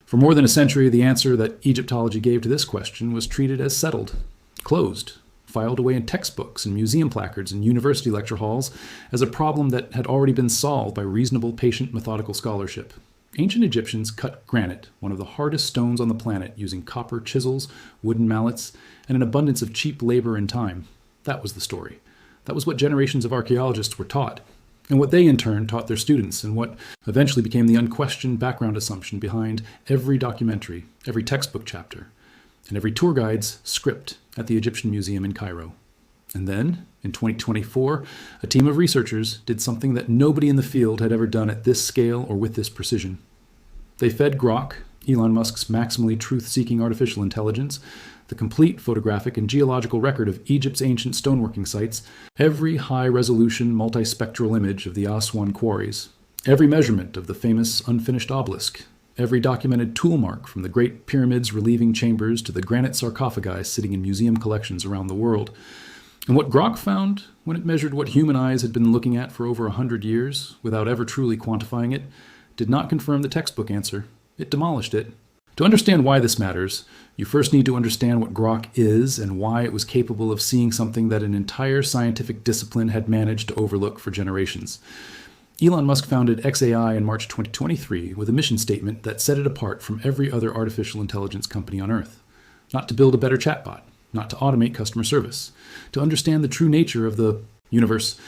For more than a century, the answer that Egyptology gave to this question was treated as settled, closed, filed away in textbooks and museum placards and university lecture halls as a problem that had already been solved by reasonable, patient, methodical scholarship. Ancient Egyptians cut granite, one of the hardest stones on the planet, using copper chisels, wooden mallets, and an abundance of cheap labor and time. That was the story. That was what generations of archaeologists were taught, and what they in turn taught their students, and what eventually became the unquestioned background assumption behind every documentary, every textbook chapter, and every tour guide's script at the Egyptian Museum in Cairo. And then, in 2024, a team of researchers did something that nobody in the field had ever done at this scale or with this precision. They fed Grok, Elon Musk's maximally truth-seeking artificial intelligence, the complete photographic and geological record of Egypt's ancient stoneworking sites, every high-resolution multispectral image of the Aswan quarries, every measurement of the famous unfinished obelisk, every documented tool mark from the Great Pyramid's relieving chambers to the granite sarcophagi sitting in museum collections around the world. And what Grok found, when it measured what human eyes had been looking at for over 100 years, without ever truly quantifying it, did not confirm the textbook answer. It demolished it. To understand why this matters, you first need to understand what Grok is and why it was capable of seeing something that an entire scientific discipline had managed to overlook for generations. Elon Musk founded xAI in March 2023 with a mission statement that set it apart from every other artificial intelligence company on Earth. Not to build a better chatbot, not to automate customer service. To understand the true nature of the universe,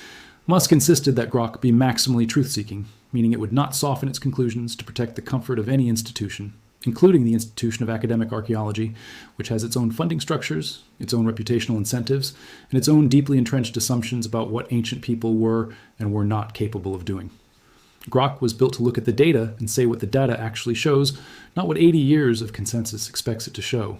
Musk insisted that Grok be maximally truth-seeking, meaning it would not soften its conclusions to protect the comfort of any institution, including the institution of academic archaeology, which has its own funding structures, its own reputational incentives, and its own deeply entrenched assumptions about what ancient people were and were not capable of doing. Grok was built to look at the data and say what the data actually shows, not what 80 years of consensus expects it to show.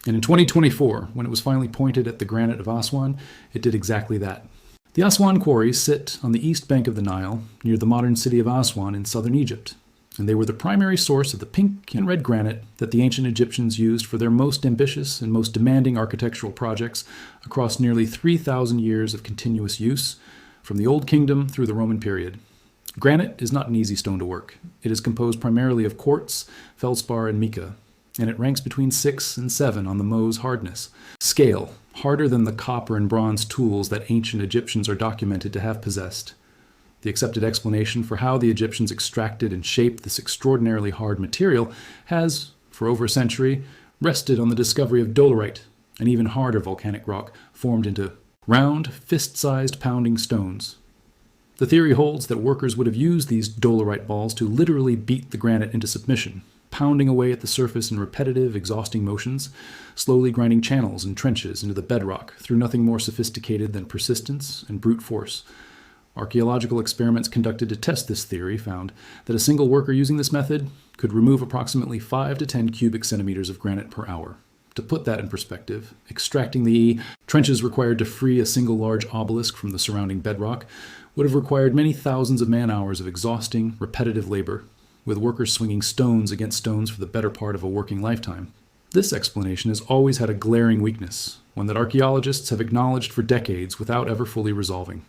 And in 2024, when it was finally pointed at the granite of Aswan, it did exactly that. The Aswan quarries sit on the east bank of the Nile, near the modern city of Aswan in southern Egypt, and they were the primary source of the pink and red granite that the ancient Egyptians used for their most ambitious and most demanding architectural projects across nearly 3,000 years of continuous use, from the Old Kingdom through the Roman period. Granite is not an easy stone to work. It is composed primarily of quartz, feldspar, and mica, and it ranks between 6 and 7 on the Mohs hardness scale, harder than the copper and bronze tools that ancient Egyptians are documented to have possessed. The accepted explanation for how the Egyptians extracted and shaped this extraordinarily hard material has, for over a century, rested on the discovery of dolerite, an even harder volcanic rock formed into round, fist-sized pounding stones. The theory holds that workers would have used these dolerite balls to literally beat the granite into submission, pounding away at the surface in repetitive, exhausting motions, slowly grinding channels and trenches into the bedrock through nothing more sophisticated than persistence and brute force. Archaeological experiments conducted to test this theory found that a single worker using this method could remove approximately 5 to 10 cubic centimeters of granite per hour. To put that in perspective, extracting the trenches required to free a single large obelisk from the surrounding bedrock would have required many thousands of man-hours of exhausting, repetitive labor, with workers swinging stones against stones for the better part of a working lifetime. This explanation has always had a glaring weakness, one that archaeologists have acknowledged for decades without ever fully resolving.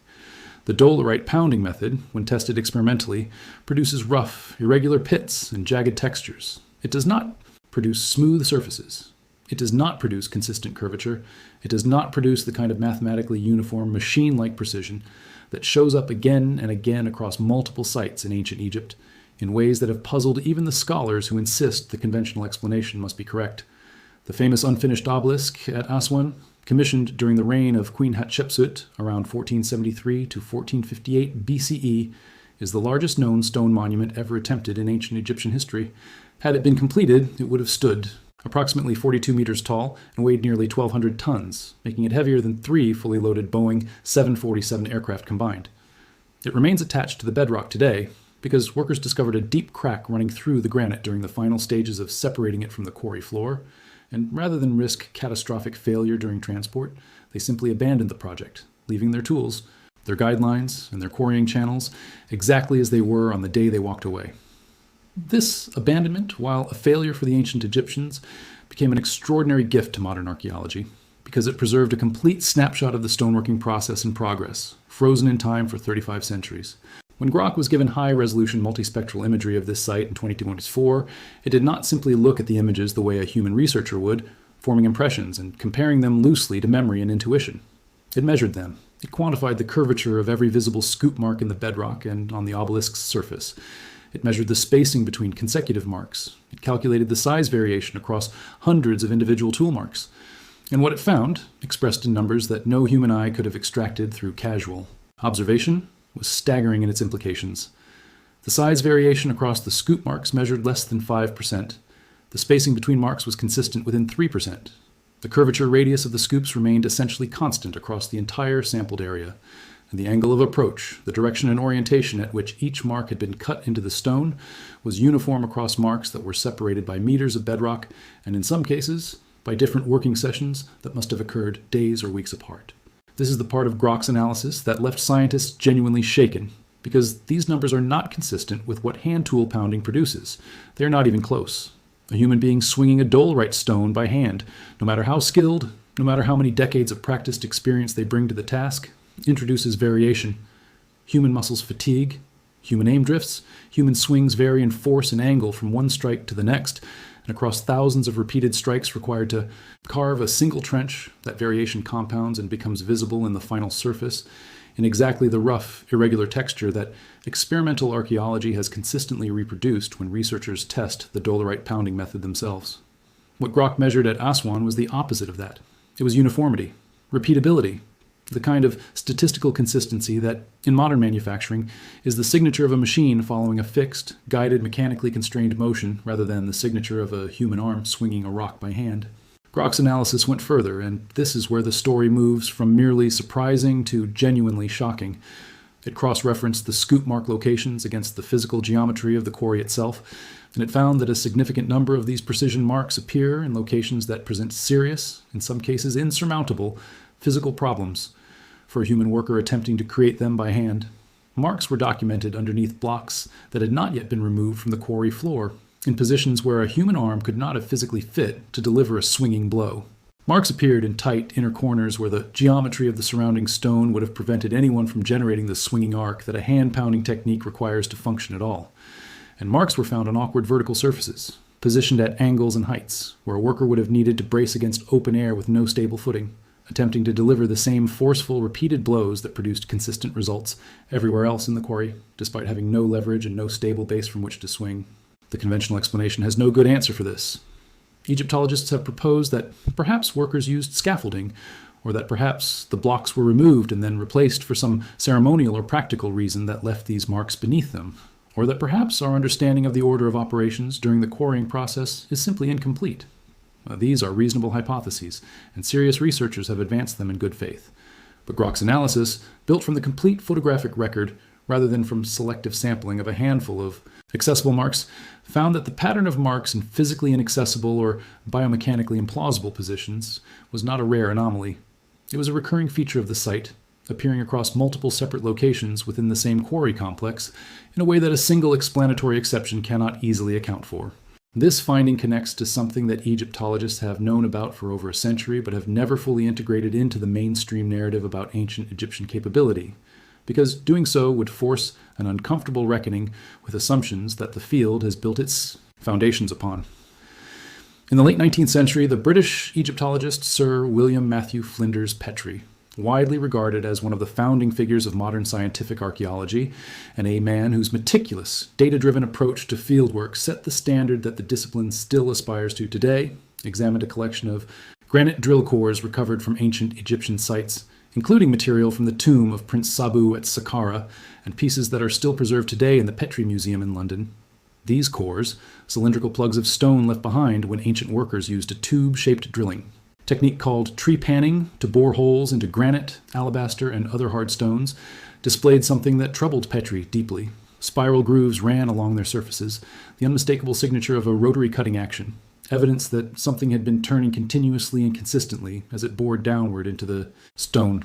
The dolerite pounding method, when tested experimentally, produces rough, irregular pits and jagged textures. It does not produce smooth surfaces. It does not produce consistent curvature. It does not produce the kind of mathematically uniform, machine-like precision that shows up again and again across multiple sites in ancient Egypt, in ways that have puzzled even the scholars who insist the conventional explanation must be correct. The famous unfinished obelisk at Aswan, commissioned during the reign of Queen Hatshepsut around 1473 to 1458 BCE, is the largest known stone monument ever attempted in ancient Egyptian history. Had it been completed, it would have stood approximately 42 meters tall and weighed nearly 1,200 tons, making it heavier than 3 fully loaded Boeing 747 aircraft combined. It remains attached to the bedrock today because workers discovered a deep crack running through the granite during the final stages of separating it from the quarry floor, and rather than risk catastrophic failure during transport, they simply abandoned the project, leaving their tools, their guidelines, and their quarrying channels exactly as they were on the day they walked away. This abandonment, while a failure for the ancient Egyptians, became an extraordinary gift to modern archaeology because it preserved a complete snapshot of the stoneworking process in progress, frozen in time for 35 centuries. When Grock was given high-resolution multispectral imagery of this site in 2024, it did not simply look at the images the way a human researcher would, forming impressions and comparing them loosely to memory and intuition. It measured them. It quantified the curvature of every visible scoop mark in the bedrock and on the obelisk's surface. It measured the spacing between consecutive marks. It calculated the size variation across hundreds of individual tool marks. And what it found, expressed in numbers that no human eye could have extracted through casual observation, was staggering in its implications. The size variation across the scoop marks measured less than 5%. The spacing between marks was consistent within 3%. The curvature radius of the scoops remained essentially constant across the entire sampled area, and the angle of approach, the direction and orientation at which each mark had been cut into the stone, was uniform across marks that were separated by meters of bedrock, and in some cases, by different working sessions that must have occurred days or weeks apart. This is the part of Grock's analysis that left scientists genuinely shaken, because these numbers are not consistent with what hand tool pounding produces. They are not even close. A human being swinging a dolerite stone by hand, no matter how skilled, no matter how many decades of practiced experience they bring to the task, introduces variation. Human muscles fatigue, human aim drifts, human swings vary in force and angle from one strike to the next, and across thousands of repeated strikes required to carve a single trench, that variation compounds and becomes visible in the final surface in exactly the rough, irregular texture that experimental archaeology has consistently reproduced when researchers test the dolerite pounding method themselves. What Grock measured at Aswan was the opposite of that. It was uniformity, repeatability, the kind of statistical consistency that, in modern manufacturing, is the signature of a machine following a fixed, guided, mechanically constrained motion rather than the signature of a human arm swinging a rock by hand. Grock's analysis went further, and this is where the story moves from merely surprising to genuinely shocking. It cross-referenced the scoop mark locations against the physical geometry of the quarry itself, and it found that a significant number of these precision marks appear in locations that present serious, in some cases insurmountable, physical problems for a human worker attempting to create them by hand. Marks were documented underneath blocks that had not yet been removed from the quarry floor, in positions where a human arm could not have physically fit to deliver a swinging blow. Marks appeared in tight inner corners where the geometry of the surrounding stone would have prevented anyone from generating the swinging arc that a hand-pounding technique requires to function at all. And marks were found on awkward vertical surfaces, positioned at angles and heights, where a worker would have needed to brace against open air with no stable footing, attempting to deliver the same forceful, repeated blows that produced consistent results everywhere else in the quarry, despite having no leverage and no stable base from which to swing. The conventional explanation has no good answer for this. Egyptologists have proposed that perhaps workers used scaffolding, or that perhaps the blocks were removed and then replaced for some ceremonial or practical reason that left these marks beneath them, or that perhaps our understanding of the order of operations during the quarrying process is simply incomplete. These are reasonable hypotheses, and serious researchers have advanced them in good faith. But Grock's analysis, built from the complete photographic record rather than from selective sampling of a handful of accessible marks, found that the pattern of marks in physically inaccessible or biomechanically implausible positions was not a rare anomaly. It was a recurring feature of the site, appearing across multiple separate locations within the same quarry complex in a way that a single explanatory exception cannot easily account for. This finding connects to something that Egyptologists have known about for over a century but have never fully integrated into the mainstream narrative about ancient Egyptian capability, because doing so would force an uncomfortable reckoning with assumptions that the field has built its foundations upon. In the late 19th century, the British Egyptologist Sir William Matthew Flinders Petrie, widely regarded as one of the founding figures of modern scientific archaeology, and a man whose meticulous, data-driven approach to fieldwork set the standard that the discipline still aspires to today, examined a collection of granite drill cores recovered from ancient Egyptian sites, including material from the tomb of Prince Sabu at Saqqara and pieces that are still preserved today in the Petrie Museum in London. These cores, cylindrical plugs of stone left behind when ancient workers used a tube-shaped drilling technique called tree panning to bore holes into granite, alabaster, and other hard stones, displayed something that troubled Petrie deeply. Spiral grooves ran along their surfaces, the unmistakable signature of a rotary cutting action, evidence that something had been turning continuously and consistently as it bored downward into the stone.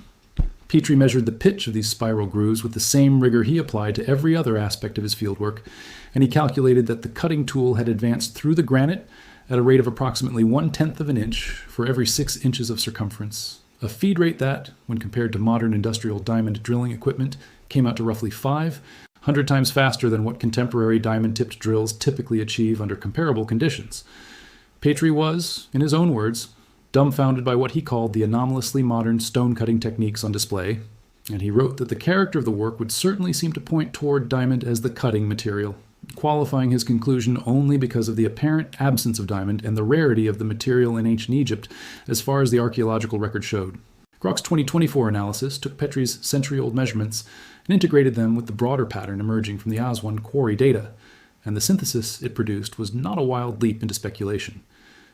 Petrie measured the pitch of these spiral grooves with the same rigor he applied to every other aspect of his fieldwork, and he calculated that the cutting tool had advanced through the granite at a rate of approximately 1/10 of an inch for every 6 inches of circumference, a feed rate that, when compared to modern industrial diamond drilling equipment, came out to roughly 5, 100 times faster than what contemporary diamond-tipped drills typically achieve under comparable conditions. Patry was, in his own words, dumbfounded by what he called the anomalously modern stone-cutting techniques on display, and he wrote that the character of the work would certainly seem to point toward diamond as the cutting material, qualifying his conclusion only because of the apparent absence of diamond and the rarity of the material in ancient Egypt as far as the archaeological record showed. Grock's 2024 analysis took Patry's century-old measurements and integrated them with the broader pattern emerging from the Aswan quarry data, and the synthesis it produced was not a wild leap into speculation.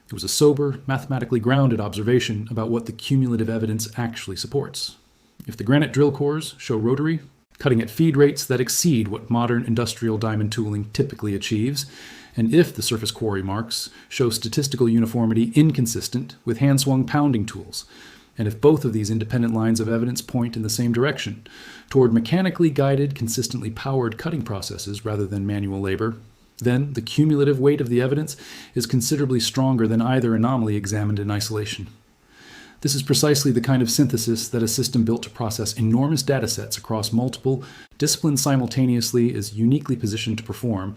It was a sober, mathematically grounded observation about what the cumulative evidence actually supports. If the granite drill cores show rotary, cutting at feed rates that exceed what modern industrial diamond tooling typically achieves, and if the surface quarry marks show statistical uniformity inconsistent with hand-swung pounding tools, and if both of these independent lines of evidence point in the same direction, toward mechanically guided, consistently powered cutting processes rather than manual labor, then the cumulative weight of the evidence is considerably stronger than either anomaly examined in isolation. This is precisely the kind of synthesis that a system built to process enormous datasets across multiple disciplines simultaneously is uniquely positioned to perform,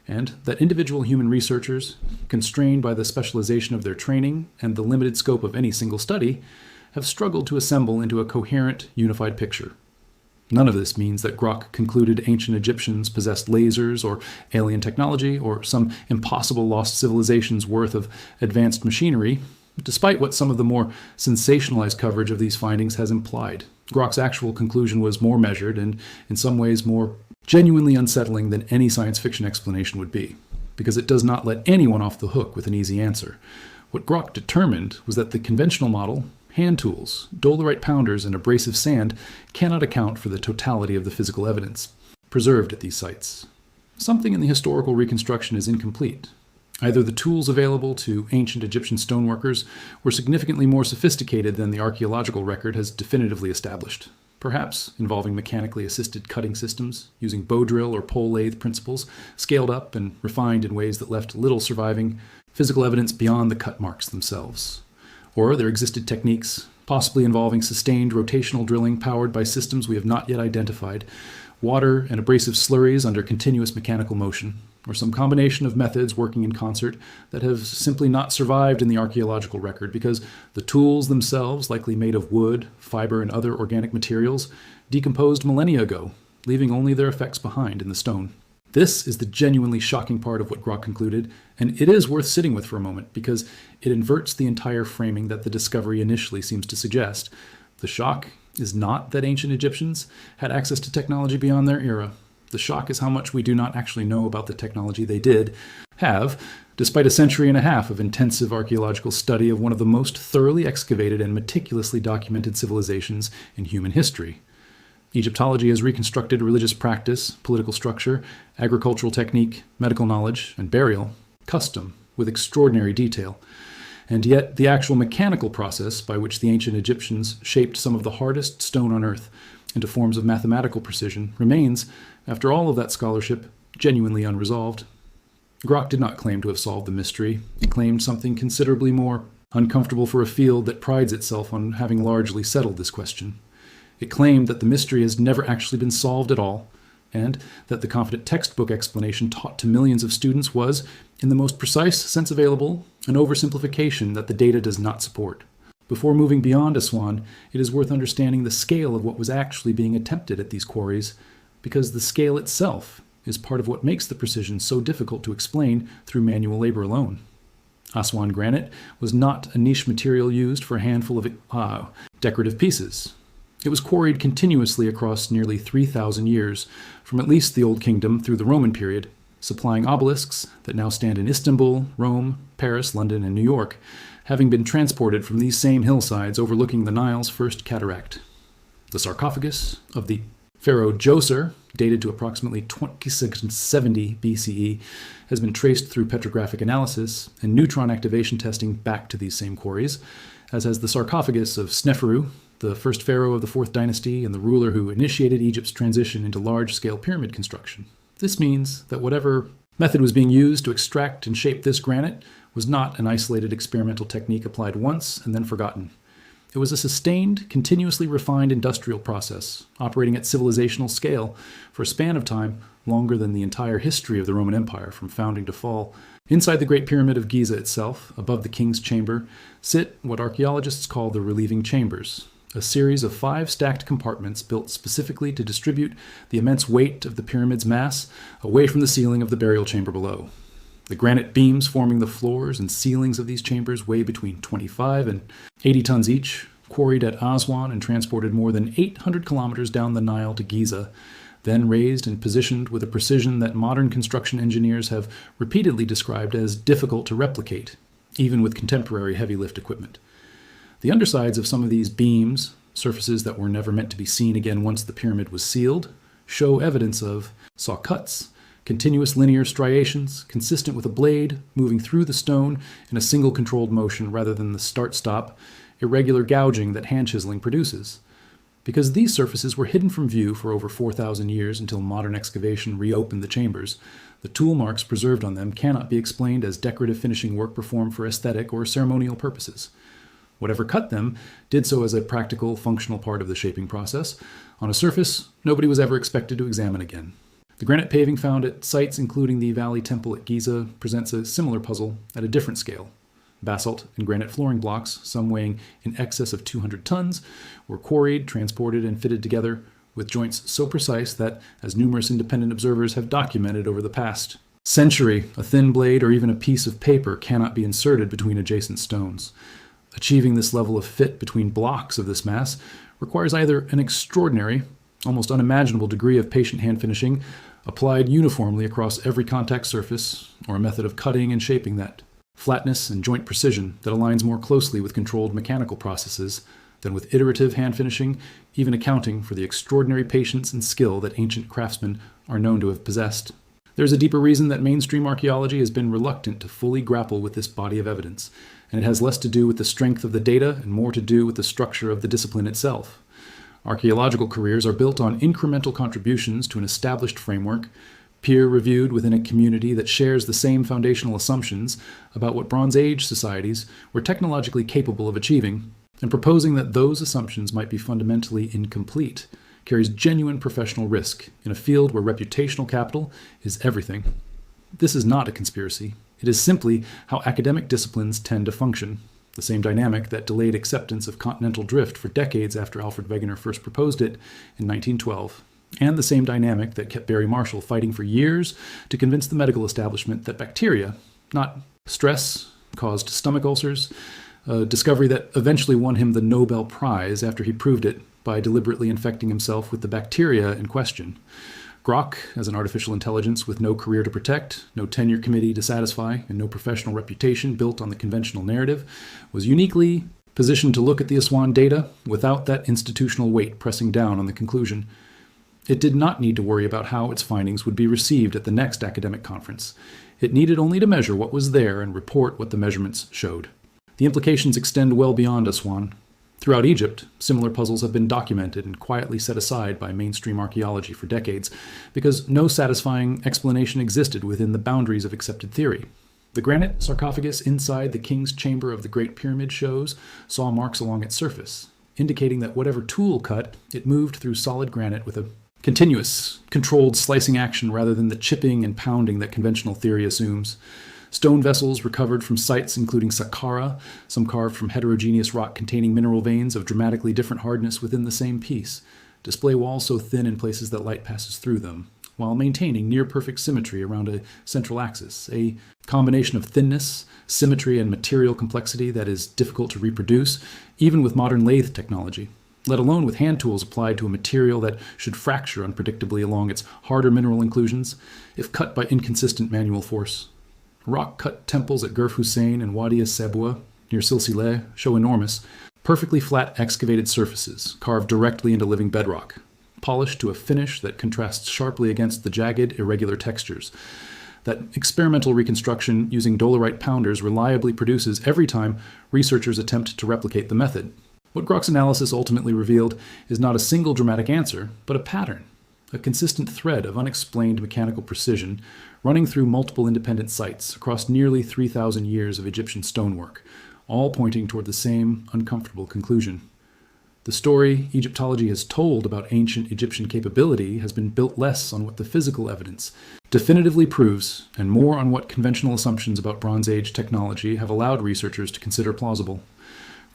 and that individual human researchers, constrained by the specialization of their training and the limited scope of any single study, have struggled to assemble into a coherent, unified picture. None of this means that Grock concluded ancient Egyptians possessed lasers or alien technology or some impossible lost civilization's worth of advanced machinery, despite what some of the more sensationalized coverage of these findings has implied. Grock's actual conclusion was more measured and, in some ways, more genuinely unsettling than any science fiction explanation would be, because it does not let anyone off the hook with an easy answer. What Grock determined was that the conventional model, hand tools, dolerite pounders, and abrasive sand cannot account for the totality of the physical evidence preserved at these sites. Something in the historical reconstruction is incomplete. Either the tools available to ancient Egyptian stoneworkers were significantly more sophisticated than the archaeological record has definitively established, perhaps involving mechanically assisted cutting systems using bow drill or pole lathe principles, scaled up and refined in ways that left little surviving physical evidence beyond the cut marks themselves. Or there existed techniques, possibly involving sustained rotational drilling powered by systems we have not yet identified, water and abrasive slurries under continuous mechanical motion, or some combination of methods working in concert that have simply not survived in the archaeological record because the tools themselves, likely made of wood, fiber, and other organic materials, decomposed millennia ago, leaving only their effects behind in the stone. This is the genuinely shocking part of what Grock concluded, and it is worth sitting with for a moment because it inverts the entire framing that the discovery initially seems to suggest. The shock is not that ancient Egyptians had access to technology beyond their era. The shock is how much we do not actually know about the technology they did have, despite a century and a half of intensive archaeological study of one of the most thoroughly excavated and meticulously documented civilizations in human history. Egyptology has reconstructed religious practice, political structure, agricultural technique, medical knowledge, and burial, custom, with extraordinary detail. And yet, the actual mechanical process by which the ancient Egyptians shaped some of the hardest stone on earth into forms of mathematical precision remains, after all of that scholarship, genuinely unresolved. Grock did not claim to have solved the mystery. He claimed something considerably more uncomfortable for a field that prides itself on having largely settled this question. It claimed that the mystery has never actually been solved at all, and that the confident textbook explanation taught to millions of students was, in the most precise sense available, an oversimplification that the data does not support. Before moving beyond Aswan, it is worth understanding the scale of what was actually being attempted at these quarries, because the scale itself is part of what makes the precision so difficult to explain through manual labor alone. Aswan granite was not a niche material used for a handful of decorative pieces. It was quarried continuously across nearly 3,000 years, from at least the Old Kingdom through the Roman period, supplying obelisks that now stand in Istanbul, Rome, Paris, London, and New York, having been transported from these same hillsides overlooking the Nile's first cataract. The sarcophagus of the pharaoh Djoser, dated to approximately 2670 BCE, has been traced through petrographic analysis and neutron activation testing back to these same quarries, as has the sarcophagus of Sneferu, the first pharaoh of the 4th dynasty and the ruler who initiated Egypt's transition into large-scale pyramid construction. This means that whatever method was being used to extract and shape this granite was not an isolated experimental technique applied once and then forgotten. It was a sustained, continuously refined industrial process, operating at civilizational scale for a span of time longer than the entire history of the Roman Empire from founding to fall. Inside the Great Pyramid of Giza itself, above the king's chamber, sit what archaeologists call the relieving chambers, a series of 5 stacked compartments built specifically to distribute the immense weight of the pyramid's mass away from the ceiling of the burial chamber below. The granite beams forming the floors and ceilings of these chambers weigh between 25 and 80 tons each, quarried at Aswan and transported more than 800 kilometers down the Nile to Giza, then raised and positioned with a precision that modern construction engineers have repeatedly described as difficult to replicate, even with contemporary heavy lift equipment. The undersides of some of these beams, surfaces that were never meant to be seen again once the pyramid was sealed, show evidence of saw cuts, continuous linear striations, consistent with a blade moving through the stone in a single controlled motion rather than the start-stop, irregular gouging that hand chiseling produces. Because these surfaces were hidden from view for over 4,000 years until modern excavation reopened the chambers, the tool marks preserved on them cannot be explained as decorative finishing work performed for aesthetic or ceremonial purposes. Whatever cut them did so as a practical, functional part of the shaping process, on a surface nobody was ever expected to examine again. The granite paving found at sites including the Valley Temple at Giza presents a similar puzzle at a different scale. Basalt and granite flooring blocks, some weighing in excess of 200 tons, were quarried, transported, and fitted together with joints so precise that, as numerous independent observers have documented over the past century, a thin blade or even a piece of paper cannot be inserted between adjacent stones. Achieving this level of fit between blocks of this mass requires either an extraordinary, almost unimaginable degree of patient hand finishing applied uniformly across every contact surface, or a method of cutting and shaping that flatness and joint precision that aligns more closely with controlled mechanical processes than with iterative hand finishing, even accounting for the extraordinary patience and skill that ancient craftsmen are known to have possessed. There's a deeper reason that mainstream archaeology has been reluctant to fully grapple with this body of evidence, and it has less to do with the strength of the data and more to do with the structure of the discipline itself. Archaeological careers are built on incremental contributions to an established framework, peer-reviewed within a community that shares the same foundational assumptions about what Bronze Age societies were technologically capable of achieving, and proposing that those assumptions might be fundamentally incomplete carries genuine professional risk in a field where reputational capital is everything. This is not a conspiracy. It is simply how academic disciplines tend to function, the same dynamic that delayed acceptance of continental drift for decades after Alfred Wegener first proposed it in 1912. And the same dynamic that kept Barry Marshall fighting for years to convince the medical establishment that bacteria, not stress, caused stomach ulcers, a discovery that eventually won him the Nobel Prize after he proved it by deliberately infecting himself with the bacteria in question. Grock, as an artificial intelligence with no career to protect, no tenure committee to satisfy, and no professional reputation built on the conventional narrative, was uniquely positioned to look at the Aswan data without that institutional weight pressing down on the conclusion. It did not need to worry about how its findings would be received at the next academic conference. It needed only to measure what was there and report what the measurements showed. The implications extend well beyond Aswan. Throughout Egypt, similar puzzles have been documented and quietly set aside by mainstream archaeology for decades because no satisfying explanation existed within the boundaries of accepted theory. The granite sarcophagus inside the king's chamber of the Great Pyramid shows saw marks along its surface, indicating that whatever tool cut, it moved through solid granite with a continuous, controlled slicing action rather than the chipping and pounding that conventional theory assumes. Stone vessels recovered from sites including Saqqara, some carved from heterogeneous rock containing mineral veins of dramatically different hardness within the same piece, display walls so thin in places that light passes through them, while maintaining near-perfect symmetry around a central axis, a combination of thinness, symmetry, and material complexity that is difficult to reproduce, even with modern lathe technology, let alone with hand tools applied to a material that should fracture unpredictably along its harder mineral inclusions if cut by inconsistent manual force. Rock-cut temples at Gerf Hussein and Wadi as-Sabwa, near Silsileh, show enormous, perfectly flat excavated surfaces carved directly into living bedrock, polished to a finish that contrasts sharply against the jagged, irregular textures that experimental reconstruction using dolerite pounders reliably produces every time researchers attempt to replicate the method. What Grock's analysis ultimately revealed is not a single dramatic answer, but a pattern, a consistent thread of unexplained mechanical precision running through multiple independent sites across nearly 3,000 years of Egyptian stonework, all pointing toward the same uncomfortable conclusion. The story Egyptology has told about ancient Egyptian capability has been built less on what the physical evidence definitively proves and more on what conventional assumptions about Bronze Age technology have allowed researchers to consider plausible.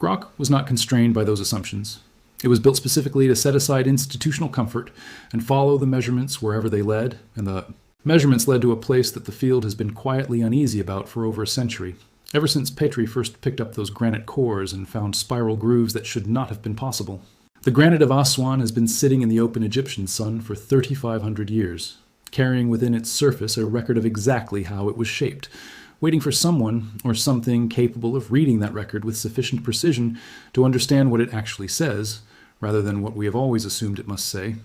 Grock was not constrained by those assumptions. It was built specifically to set aside institutional comfort and follow the measurements wherever they led, and the measurements led to a place that the field has been quietly uneasy about for over a century. Ever since Petrie first picked up those granite cores and found spiral grooves that should not have been possible. The granite of Aswan has been sitting in the open Egyptian sun for 3,500 years, carrying within its surface a record of exactly how it was shaped, waiting for someone or something capable of reading that record with sufficient precision to understand what it actually says, rather than what we have always assumed it must say.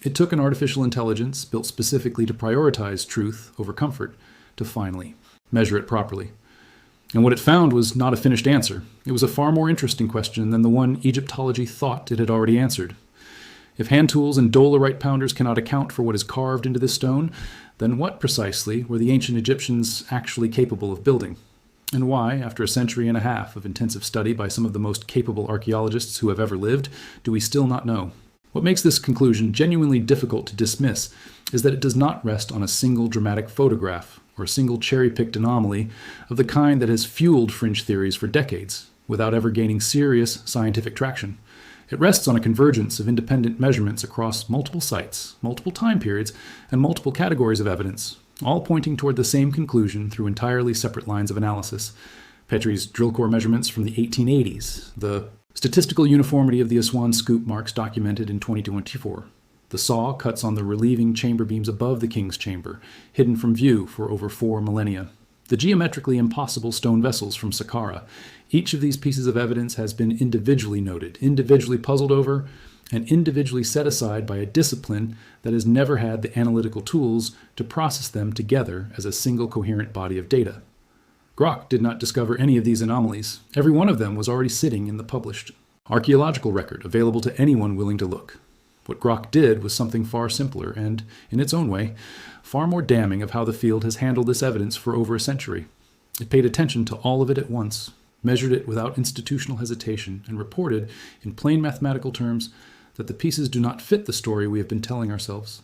It took an artificial intelligence built specifically to prioritize truth over comfort to finally measure it properly. And what it found was not a finished answer. It was a far more interesting question than the one Egyptology thought it had already answered. If hand tools and dolerite pounders cannot account for what is carved into this stone, then what precisely were the ancient Egyptians actually capable of building? And why, after a century and a half of intensive study by some of the most capable archaeologists who have ever lived, do we still not know? What makes this conclusion genuinely difficult to dismiss is that it does not rest on a single dramatic photograph or a single cherry-picked anomaly of the kind that has fueled fringe theories for decades, without ever gaining serious scientific traction. It rests on a convergence of independent measurements across multiple sites, multiple time periods, and multiple categories of evidence, all pointing toward the same conclusion through entirely separate lines of analysis. Petrie's drill core measurements from the 1880s, the statistical uniformity of the Aswan scoop marks documented in 2024, the saw cuts on the relieving chamber beams above the king's chamber, hidden from view for over 4 millennia. The geometrically impossible stone vessels from Saqqara. Each of these pieces of evidence has been individually noted, individually puzzled over, and individually set aside by a discipline that has never had the analytical tools to process them together as a single coherent body of data. Grock did not discover any of these anomalies. Every one of them was already sitting in the published archaeological record, available to anyone willing to look. What Grock did was something far simpler and, in its own way, far more damning of how the field has handled this evidence for over a century. It paid attention to all of it at once, measured it without institutional hesitation, and reported, in plain mathematical terms, that the pieces do not fit the story we have been telling ourselves.